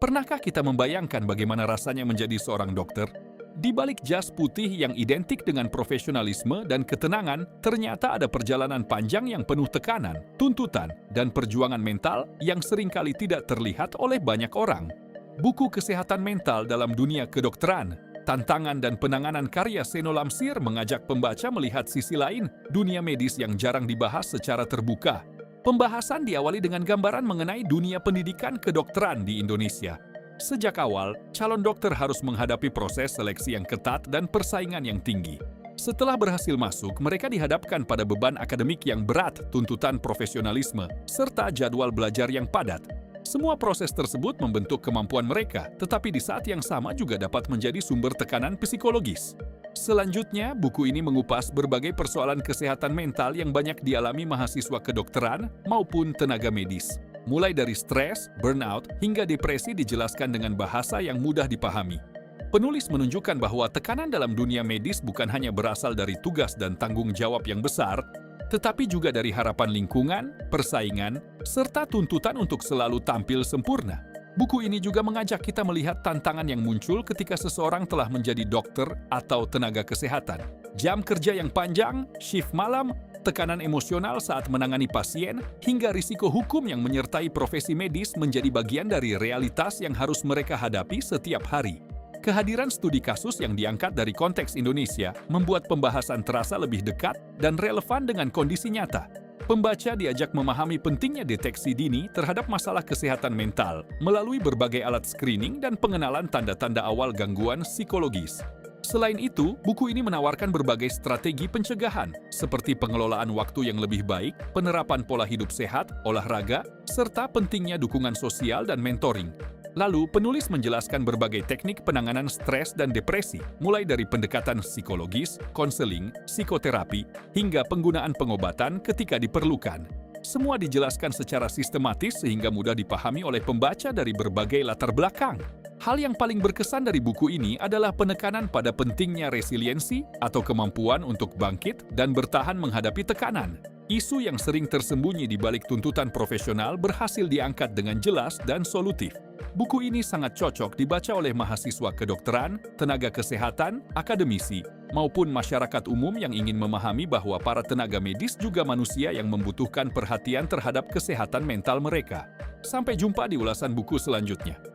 Pernahkah kita membayangkan bagaimana rasanya menjadi seorang dokter? Di balik jas putih yang identik dengan profesionalisme dan ketenangan, ternyata ada perjalanan panjang yang penuh tekanan, tuntutan, dan perjuangan mental yang seringkali tidak terlihat oleh banyak orang. Buku Kesehatan Mental dalam Dunia Kedokteran, Tantangan dan Penanganan karya Seno Lamsir mengajak pembaca melihat sisi lain dunia medis yang jarang dibahas secara terbuka. Pembahasan diawali dengan gambaran mengenai dunia pendidikan kedokteran di Indonesia. Sejak awal, calon dokter harus menghadapi proses seleksi yang ketat dan persaingan yang tinggi. Setelah berhasil masuk, mereka dihadapkan pada beban akademik yang berat, tuntutan profesionalisme, serta jadwal belajar yang padat. Semua proses tersebut membentuk kemampuan mereka, tetapi di saat yang sama juga dapat menjadi sumber tekanan psikologis. Selanjutnya, buku ini mengupas berbagai persoalan kesehatan mental yang banyak dialami mahasiswa kedokteran maupun tenaga medis. Mulai dari stres, burnout, hingga depresi dijelaskan dengan bahasa yang mudah dipahami. Penulis menunjukkan bahwa tekanan dalam dunia medis bukan hanya berasal dari tugas dan tanggung jawab yang besar, tetapi juga dari harapan lingkungan, persaingan, serta tuntutan untuk selalu tampil sempurna. Buku ini juga mengajak kita melihat tantangan yang muncul ketika seseorang telah menjadi dokter atau tenaga kesehatan. Jam kerja yang panjang, shift malam, tekanan emosional saat menangani pasien, hingga risiko hukum yang menyertai profesi medis menjadi bagian dari realitas yang harus mereka hadapi setiap hari. Kehadiran studi kasus yang diangkat dari konteks Indonesia membuat pembahasan terasa lebih dekat dan relevan dengan kondisi nyata. Pembaca diajak memahami pentingnya deteksi dini terhadap masalah kesehatan mental melalui berbagai alat screening dan pengenalan tanda-tanda awal gangguan psikologis. Selain itu, buku ini menawarkan berbagai strategi pencegahan, seperti pengelolaan waktu yang lebih baik, penerapan pola hidup sehat, olahraga, serta pentingnya dukungan sosial dan mentoring. Lalu, penulis menjelaskan berbagai teknik penanganan stres dan depresi, mulai dari pendekatan psikologis, konseling, psikoterapi, hingga penggunaan pengobatan ketika diperlukan. Semua dijelaskan secara sistematis sehingga mudah dipahami oleh pembaca dari berbagai latar belakang. Hal yang paling berkesan dari buku ini adalah penekanan pada pentingnya resiliensi atau kemampuan untuk bangkit dan bertahan menghadapi tekanan. Isu yang sering tersembunyi di balik tuntutan profesional berhasil diangkat dengan jelas dan solutif. Buku ini sangat cocok dibaca oleh mahasiswa kedokteran, tenaga kesehatan, akademisi, maupun masyarakat umum yang ingin memahami bahwa para tenaga medis juga manusia yang membutuhkan perhatian terhadap kesehatan mental mereka. Sampai jumpa di ulasan buku selanjutnya.